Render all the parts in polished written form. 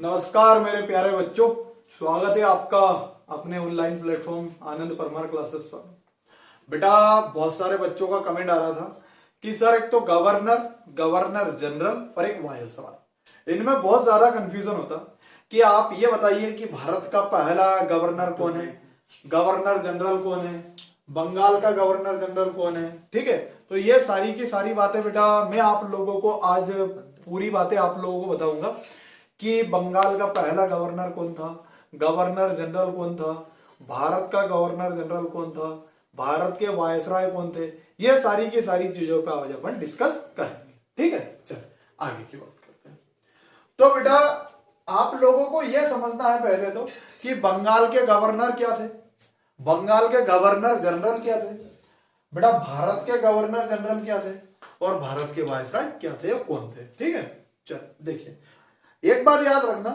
नमस्कार मेरे प्यारे बच्चों, स्वागत है आपका अपने ऑनलाइन प्लेटफॉर्म आनंद परमार क्लासेस पर। बेटा बहुत सारे बच्चों का कमेंट आ रहा था कि सर एक तो गवर्नर जनरल और एक वायसराय, इनमें बहुत ज्यादा कंफ्यूजन होता कि आप ये बताइए कि भारत का पहला गवर्नर कौन है, गवर्नर जनरल कौन है, बंगाल का गवर्नर जनरल कौन है। ठीक है, तो ये सारी की सारी बातें बेटा मैं आप लोगों को आज पूरी बातें आप लोगों को बताऊंगा कि बंगाल का पहला गवर्नर कौन था, गवर्नर जनरल कौन था, भारत का गवर्नर जनरल कौन था, भारत के वायसराय कौन थे। ये सारी की सारी चीजों पे आज अपन डिस्कस करेंगे। ठीक है, चल आगे की बात करते हैं। तो बेटा आप लोगों को यह समझना है पहले तो कि बंगाल के गवर्नर क्या थे, बंगाल के गवर्नर जनरल क्या थे, बेटा भारत के गवर्नर जनरल क्या थे और भारत के वायसराय क्या थे और कौन थे। ठीक है, चल देखिए एक बार याद रखना,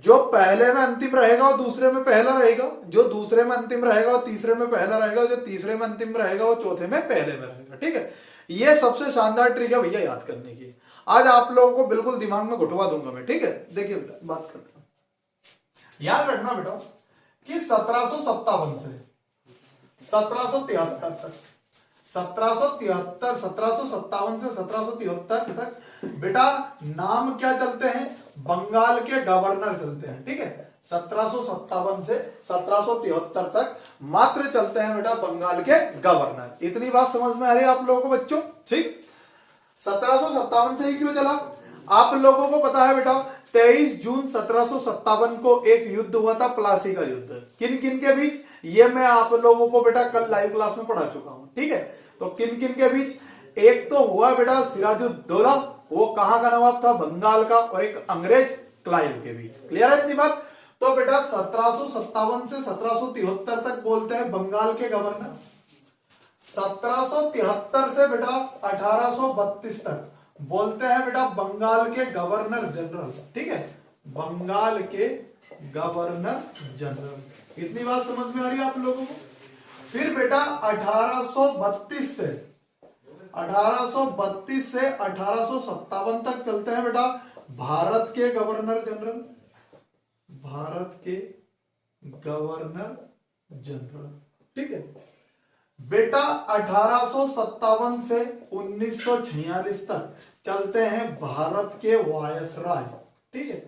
जो पहले में अंतिम रहेगा वो दूसरे में पहला रहेगा, जो दूसरे में अंतिम रहेगा वो तीसरे में पहला रहेगा, जो तीसरे में अंतिम रहेगा वो चौथे में पहले में रहेगा। ठीक है, ये सबसे शानदार ट्रिक है भैया याद करने की। आज आप लोगों को बिल्कुल दिमाग में घुटवा दूंगा मैं। ठीक है, देखिए बेटा बात करते हैं, याद रखना बेटा कि 1757 से 1773 तक, 1757 से 1773 तक बेटा नाम क्या चलते हैं, बंगाल के गवर्नर चलते हैं। ठीक है, 1757 से 1773 तक मात्र चलते हैं बेटा बंगाल के गवर्नर। इतनी बात समझ में आ रही है आप लोगों को बच्चों। ठीक, 1757 से ही क्यों चला, आप लोगों को पता है बेटा 23 जून 1757 को एक युद्ध हुआ था, प्लासी का युद्ध। किन किन के बीच, ये मैं आप लोगों को बेटा कल लाइव क्लास में पढ़ा चुका हूं। ठीक है, तो किन किन के बीच, एक तो हुआ बेटा सिराजुद्दौला, वो कहां का नवाब था, बंगाल का, और एक अंग्रेज क्लाइव के बीच। क्लियर है इतनी बात। तो बेटा 1757 से 1773 तक बोलते हैं बंगाल के गवर्नर, 1773 से बेटा 1832 तक बोलते हैं बेटा बंगाल के गवर्नर जनरल। ठीक है, बंगाल के गवर्नर जनरल। इतनी बात समझ में आ रही है आप लोगों को। फिर बेटा 1832 से 1857 तक चलते हैं बेटा भारत के गवर्नर जनरल, भारत के गवर्नर जनरल। ठीक है बेटा 1857 से 1946 तक चलते हैं भारत के वायसराय। ठीक है,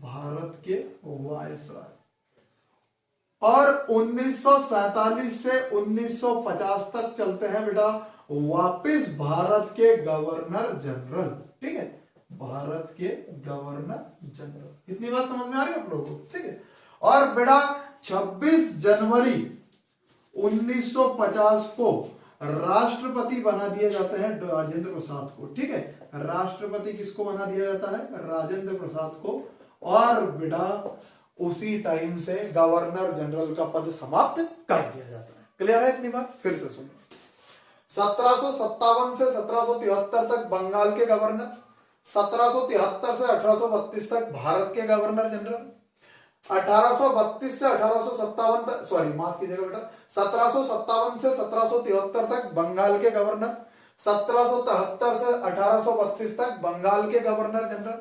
भारत के वायसराय। और 1947 से 1950 तक चलते हैं बेटा वापिस भारत के गवर्नर जनरल। ठीक है, भारत के गवर्नर जनरल। इतनी बात समझ में आ रही है आप लोगों को। ठीक है, और बेटा 26 जनवरी 1950 को राष्ट्रपति बना दिए जाते हैं राजेंद्र प्रसाद को। ठीक है, राष्ट्रपति किसको बना दिया जाता है, राजेंद्र प्रसाद को। और बेटा उसी टाइम से गवर्नर जनरल का पद समाप्त कर दिया जाता है। क्लियर है इतनी बात, फिर से सुनो। 1757 से 1773 तक बंगाल के गवर्नर, 1773 से 1832 तक भारत के गवर्नर जनरल, 1832 से 1857 तक, सॉरी माफ कीजिएगा बेटा, 1757 से 1773 तक बंगाल के गवर्नर, 1773 से 1832 तक बंगाल के गवर्नर जनरल,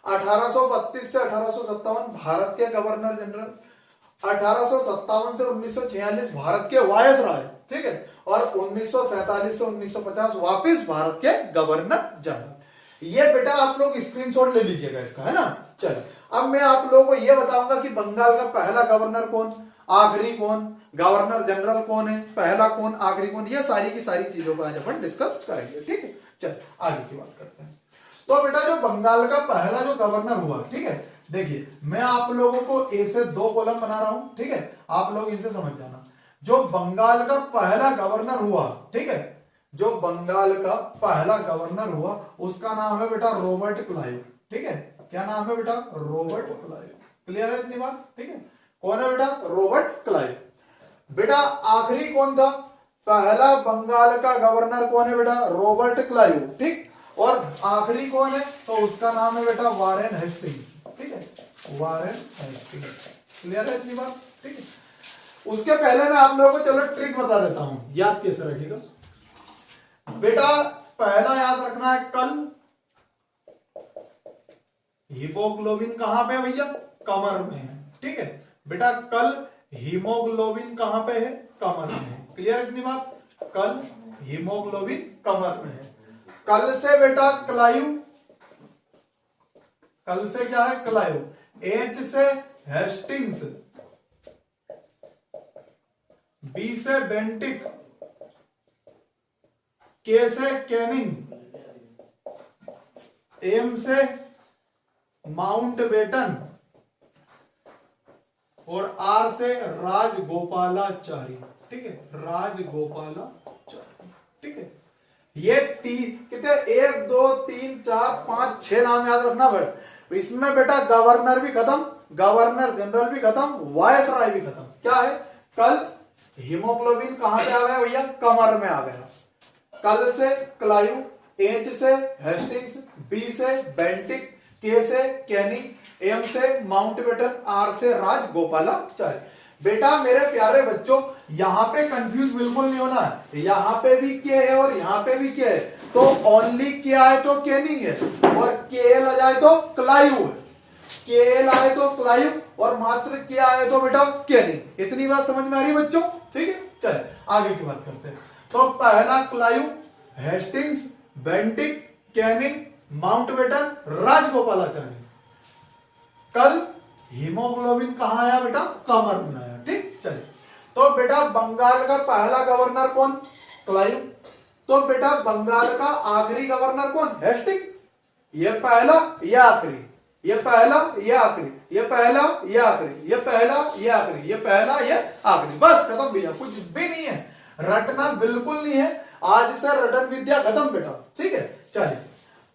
1832 से 1857 भारत के गवर्नर जनरल, 1857 से 1946 भारत के वायसराय। ठीक है, और 1947 से 1950 वापस भारत के गवर्नर जनरल। ये बेटा आप लोग स्क्रीनशॉट ले लीजिएगा इसका, है ना। चलिए अब मैं आप लोगों को यह बताऊंगा कि बंगाल का पहला गवर्नर कौन, आखिरी कौन, गवर्नर जनरल कौन है, पहला कौन, आखिरी कौन, ये सारी की सारी चीजों पर आज अपन डिस्कस करेंगे। ठीक है, चल आगे की बात करते हैं। तो बेटा जो बंगाल का पहला जो गवर्नर हुआ, ठीक है, देखिए मैं आप लोगों को ए से 2 कॉलम बना रहा हूं। ठीक है, आप लोग इनसे समझ जाना। जो बंगाल का पहला गवर्नर हुआ, ठीक है, जो बंगाल का पहला गवर्नर हुआ उसका नाम है बेटा रॉबर्ट क्लाइव। ठीक है, क्या नाम है बेटा, रॉबर्ट क्लाइव। क्लियर है इतनी बात। ठीक है, कौन है बेटा, रॉबर्ट क्लाइव। बेटा आखिरी कौन था, पहला बंगाल का गवर्नर कौन है बेटा, रॉबर्ट क्लाइव। ठीक, और आखिरी कौन है, तो उसका नाम है बेटा वारेन हेस्टिंग्स। ठीक है, वारेन हेस्टिंग्स। क्लियर है इतनी बात। ठीक है, उसके पहले मैं आप लोगों को चलो ट्रिक बता देता हूं, याद कैसे रखिएगा बेटा। पहला याद रखना है कल हीमोग्लोबिन कहां पे है भैया? कमर में है। ठीक है बेटा, कल हीमोग्लोबिन कहां पे है? कमर में है। क्लियर इतनी बात? कल हीमोग्लोबिन कमर में है। कल से बेटा क्लायु, कल से क्या है? क्लायु। एच से हेस्टिंग्स, बी से बेंटिक, के से कैनिंग, एम से माउंटबेटन और आर से राजगोपालाचारी। ठीक है, राजगोपालाचारी। ठीक है, ये कितने 1 2 3 4 5 6 नाम याद रखना बेटा। इसमें बेटा गवर्नर भी खत्म, गवर्नर जनरल भी खत्म, वायसराय भी खत्म। क्या है? कल हीमोग्लोबिन कहां पे आ गया भैया? कमर में आ गया। कल से क्लायु, एच से हेस्टिंग्स, बी से बेंटिक, के से कैनिंग, एम से माउंटबेटन, आर से राजगोपालाचारी। बेटा मेरे प्यारे बच्चों, यहां पे कंफ्यूज बिल्कुल नहीं होना है। यहां पे भी के है और यहां पे भी के है, तो ओनली के आए तो कैनिंग है और के एल आ जाए तो क्लायु है। के एल आए तो क्लायु और मात्र के आए तो बेटा कैनिंग। इतनी बात समझ में आ रही है बच्चों? ठीक है, चले आगे की बात करते हैं। तो पहला Clive, Hastings, Bentinck, Canning, Mountbatten, Rajagopalachari. कल हीमोग्लोबिन कहां आया बेटा? कमर में आया। ठीक, चलिए। तो बेटा बंगाल का पहला गवर्नर कौन? क्लायु। तो बेटा बंगाल का आखिरी गवर्नर कौन? हेस्टिंग। ये पहला, ये आखिरी, ये पहला, ये आखिरी, ये पहला, ये आखिरी, ये पहला, ये आखिरी, ये पहला, ये आखिरी। बस खत्म भैया, कुछ भी नहीं है, रटना बिल्कुल नहीं है। आज से रटन विद्या खत्म बेटा। ठीक है, चलिए।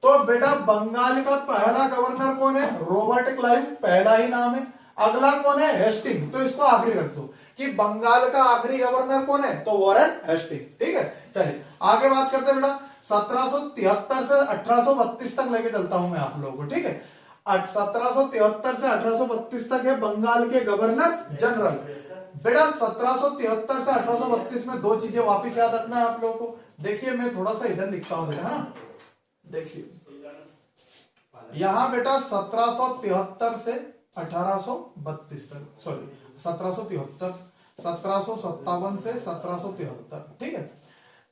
तो बेटा बंगाल का पहला गवर्नर कौन है? रॉबर्ट क्लाइव, पहला ही नाम है। अगला कौन है? हेस्टिंग। तो इसको आखिरी रख दो कि बंगाल का आखिरी गवर्नर कौन है? तो वॉरेन हेस्टिंग। ठीक है, चलिए आगे बात करते हैं बेटा। 1773 से 1832 तक लेके चलता हूं मैं आप लोगों को। ठीक है, 1773 से 1832 तक है बंगाल के गवर्नर जनरल। बेटा 1773 से 1832 में दो चीजें वापिस याद रखना है आप लोगों को। देखिए मैं थोड़ा सा इधर लिखता हूं बेटा। हाँ देखिए यहां बेटा 1773 से 1832 तक, सॉरी 1773, 1757 से 1773। ठीक है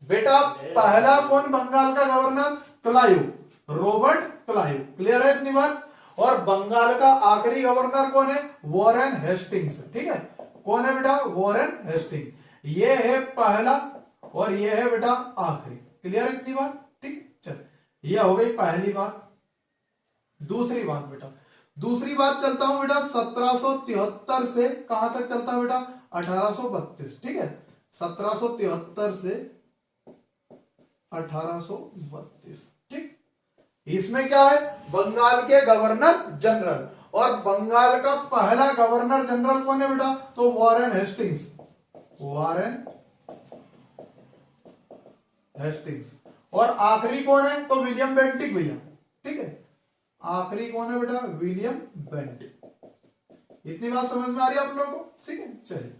बेटा, पहला कौन बंगाल का governor? Clive, Robert Clive. Clear है इतनी बात? और बंगाल का आखिरी गवर्नर कौन है? Warren Hastings. ठीक है, कौन है बेटा? Warren Hasting. ये है पहला और ये है बेटा आखिरी। क्लियर है इतनी बात? ठीक, चल ये हो गई पहली बात। दूसरी बात बेटा, दूसरी बात चलता हूं बेटा 1773 से कहां तक चलता है बेटा? 1832। ठीक है, 1773 से 1832। ठीक, इसमें क्या है? बंगाल के गवर्नर जनरल। और बंगाल का पहला गवर्नर जनरल कौन है बेटा? तो वॉरेन हेस्टिंग्स, वॉरेन हेस्टिंग्स। और आखिरी कौन है? तो विलियम बेंटिक भैया। ठीक है, आखिरी कौन है बेटा? William Bentinck. इतनी बात समझ में आ रही है आप लोगों को? ठीक है, चलिए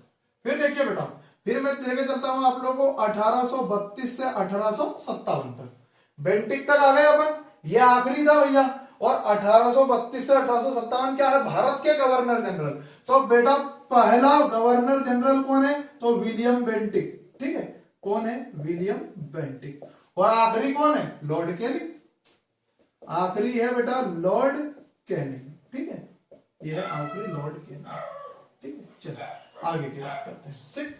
फिर देखिए बेटा, फिर मैं लेके चलता हूं आप लोगों को 1832 से 1857 तक। बेंटिक तक आ गए अपन, ये आखिरी था भैया। और 1832 से 1857 क्या है? भारत के गवर्नर जनरल। तो बेटा पहला गवर्नर जनरल कौन है? तो विलियम बेंटिक। ठीक है, कौन है? William Bentinck. और आखिरी कौन है? Lord Canning. आखिरी है बेटा लॉर्ड कैनिंग। ठीक है, ये है आखिरी लॉर्ड कैनिंग। ठीक है, चलो आगे की बात करते हैं। ठीक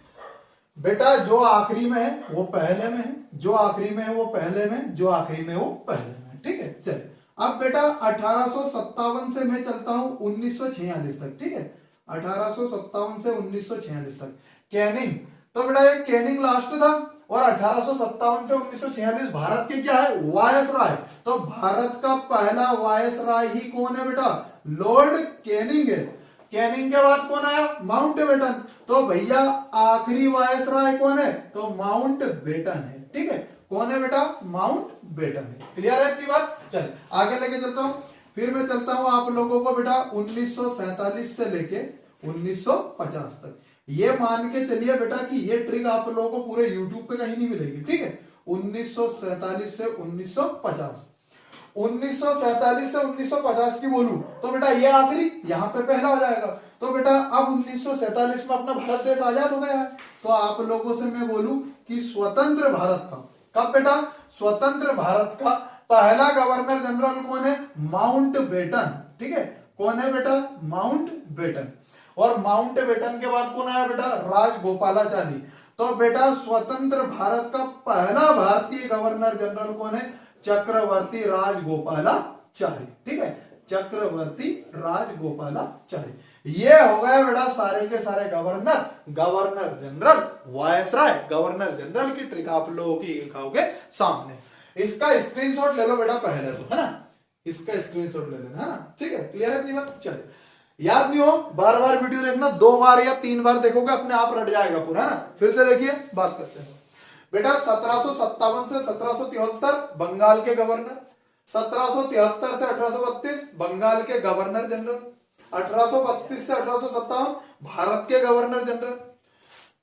बेटा, जो आखिरी में है वो पहले में है, जो आखिरी में है वो पहले में, जो आखिरी में वो पहले में। ठीक है, चलिए अब बेटा 1857 से मैं चलता हूं 1946 तक। ठीक है, 1857 से 1946 तक कैनिंग। तो बेटा ये कैनिंग लास्ट था। और 1857 से 1946 भारत के क्या है? वायसराय। तो भारत का पहला वायसराय ही कौन है बेटा? लॉर्ड कैनिंग है। कैनिंग के बाद कौन आया? माउंटबेटन। तो भैया आखिरी वायसराय कौन है? तो माउंटबेटन है। ठीक है, कौन है बेटा? माउंटबेटन है। क्लियर है इसकी बात? चल आगे लेके चलता हूं। फिर मैं चलता हूं आप लोगों को बेटा 1947 से लेके 1950 तक। ये मान के चलिए बेटा कि ये ट्रिक आप लोगों को पूरे YouTube पे कहीं नहीं मिलेगी। ठीक है, 1947 से 1950। 1947 से 1950 की बोलूं तो बेटा ये आखिरी यहाँ पे पहला हो जाएगा। तो बेटा अब 1947 में अपना भारत देश आजाद हो गया है। तो आप लोगों से मैं बोलूं कि स्वतंत्र भारत का, कब बेटा, स्वतंत्र भारत का पहला गवर्नर जनरल कौन है? Mountbatten. ठीक है, कौन है बेटा? Mountbatten. और माउंट बेटन के बाद कौन आया बेटा? राजगोपालाचारी। तो बेटा स्वतंत्र भारत का पहला भारतीय गवर्नर जनरल कौन है? चक्रवर्ती राजगोपालाचारी। ठीक है, चक्रवर्ती राजगोपालाचारी। ये हो गया बेटा सारे के सारे governor, governor general, viceroy, governor general की ट्रिक आप लोगों की आंखों के सामने। इसका स्क्रीनशॉट ले लो बेटा पहले तो, है ना, इसका स्क्रीनशॉट ले लेना, है ना। ठीक है, क्लियर है अपनी बात? चलिए, याद नहीं हो बार बार वीडियो देखना, 2 बार या 3 बार देखोगे अपने आप रट जाएगा पूरा, है ना। फिर से देखिए, बात करते हैं बेटा। 1757 से 1773 बंगाल के गवर्नर, 1773 से 1832 बंगाल के गवर्नर जनरल, 1832 से 1857 भारत के गवर्नर जनरल,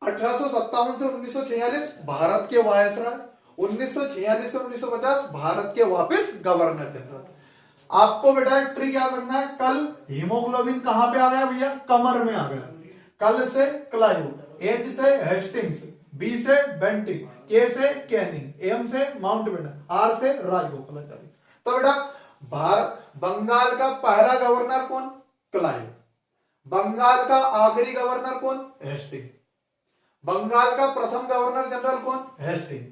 1857 से 1946 भारत के वायसराय, 1946 से 1950 भारत के वापस गवर्नर जनरल। आपको बेटा एक ट्रिक याद रखना है, कल हीमोग्लोबिन कहां पे आ गया भैया? कमर में आ गया। कल से क्लाइव, एच से हेस्टिंग्स, बी से बेंटिंग, के से कैनिंग, एम से माउंट बेटन, आर से राजगोपालाचारी। तो बेटा बंगाल का पहला गवर्नर कौन? क्लाइव। बंगाल का आखिरी गवर्नर कौन? हेस्टिंग। बंगाल का प्रथम गवर्नर जनरल कौन? हेस्टिंग।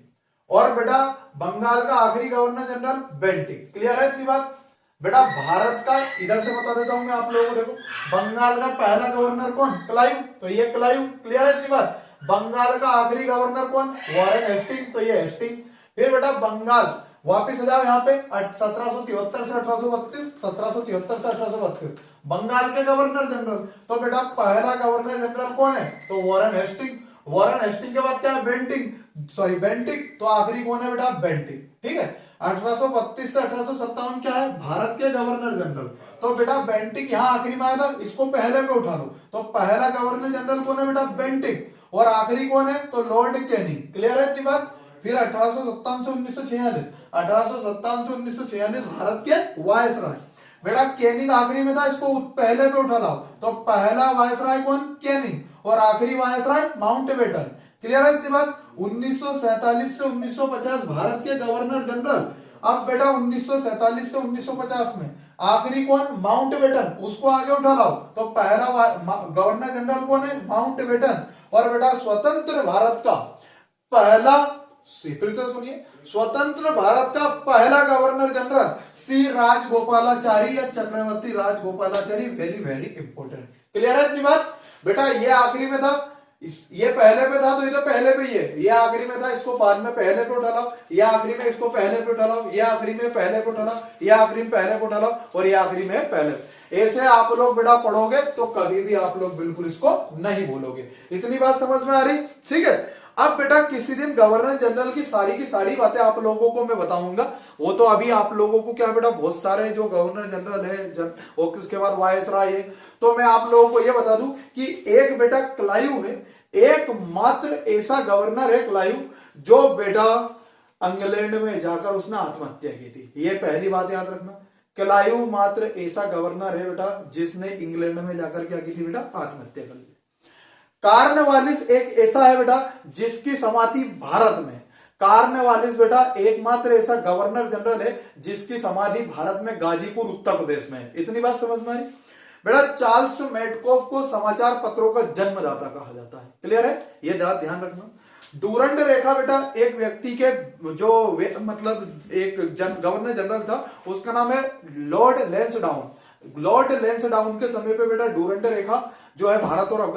और बेटा बंगाल का आखिरी गवर्नर जनरल बेंटिंग। क्लियर है इतनी बात? बेटा भारत का इधर से बता देता हूं मैं आप लोगों को, देखो बंगाल का पहला गवर्नर कौन? क्लाइव, तो ये क्लाइव। क्लियर है इतनी बात? बंगाल का आखिरी गवर्नर कौन? वॉरेन हेस्टिंग, तो ये हेस्टिंग। फिर बेटा बंगाल वापिस आ जाओ यहाँ पे 1773 से 1832, 1773 से 1832 बंगाल के गवर्नर जनरल। तो बेटा पहला गवर्नर जनरल कौन है? तो वॉरेन हेस्टिंग। वॉरेन हेस्टिंग के बाद क्या है? Bentinck, sorry Bentinck. तो आखिरी कौन है बेटा? बेंटिंग। ठीक है, 1832 से 1857 क्या है? भारत के गवर्नर जनरल। तो बेटा बेंटिंग यहाँ आखिरी में आया था, इसको पहले पे उठा लो। तो पहला गवर्नर जनरल कौन है बेटा? बेंटिंग। और आखिरी कौन है? तो लॉर्ड कैनिंग। क्लियर है इतनी बात? फिर 1857 से 1946, 1857 से 1946 भारत के वायसराय। बेटा कैनिंग आखिरी में था, इसको पहले पे उठा लाओ। तो पहला वायसराय कौन? कैनिंग। और आखिरी वायसराय माउंट बेटन। क्लियर है इतनी बात? 1947 से 1950 भारत के गवर्नर जनरल। अब बेटा 1947 से 1950 में आखिरी कौन? माउंट बेटन, उसको आगे उठा लाओ। तो पहला गवर्नर जनरल कौन है? Mountbatten. और बेटा स्वतंत्र भारत का पहला, फिर से सुनिए, स्वतंत्र भारत का पहला गवर्नर जनरल सी राजगोपालाचारी या Chakravarti Rajagopalachari. Very very important. Clear है इतनी बात? बेटा ये आखिरी में था, ये पहले पे था, तो ये तो पहले पे ही है। ये आखिरी में था, इसको बाद में पहले पे उठा लाओ। ये आखिरी में, इसको पहले पे उठा लाओ। ये आखिरी में पहले पे उठा लाओ। ये आखिरी में पहले पे उठा लाओ। और ये आखिरी में पहले। ऐसे आप लोग बेटा पढ़ोगे तो कभी भी आप लोग बिल्कुल इसको नहीं भूलोगे। इतनी बात समझ में आ रही? ठीक है। अब बेटा किसी दिन गवर्नर जनरल की सारी बातें आप लोगों को मैं बताऊंगा। वो तो अभी आप लोगों को क्या बेटा, बहुत सारे जो गवर्नर जनरल है और उसके बाद वायसराय है। तो मैं आप लोगों को ये बता दूं कि एक बेटा क्लाइव है, एकमात्र ऐसा गवर्नर है क्लाइव जो बेटा इंग्लैंड में जाकर उसने आत्महत्या की थी। ये पहली बात याद रखना। क्लाइव मात्र ऐसा गवर्नर है बेटा जिसने इंग्लैंड में जाकर क्या की थी बेटा? आत्महत्या कर ली। कार्नवालिस एक ऐसा है बेटा जिसकी समाधि भारत में। कार्नवालिस बेटा एकमात्र ऐसा गवर्नर जनरल है जिसकी समाधि भारत में गाजीपुर उत्तर प्रदेश में है। इतनी बात समझ में आ रही? बेटा चार्ल्स मेडकोफ को समाचार पत्रों का जन्मदाता कहा जाता है। क्लियर है? ये ध्यान रखना। डूरंड रेखा बेटा एक व्यक्ति के जो मतलब एक गवर्नर जनरल था, उसका नाम है लॉर्ड लैंसडाउन। लॉर्ड लैंसडाउन के समय पे बेटा डूरंड रेखा जो है भारत और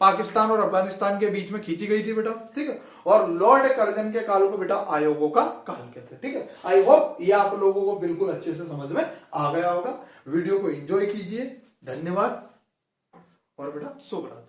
पाकिस्तान और अफगानिस्तान के बीच में खींची गई थी बेटा। ठीक है। और लॉर्ड कर्जन के काल को बेटा आयोगों का काल कहते हैं। ठीक है। आई होप ये आप लोगों को बिल्कुल अच्छे से समझ में आ गया होगा। वीडियो को एंजॉय कीजिए। धन्यवाद और बेटा शुभ रात्रि।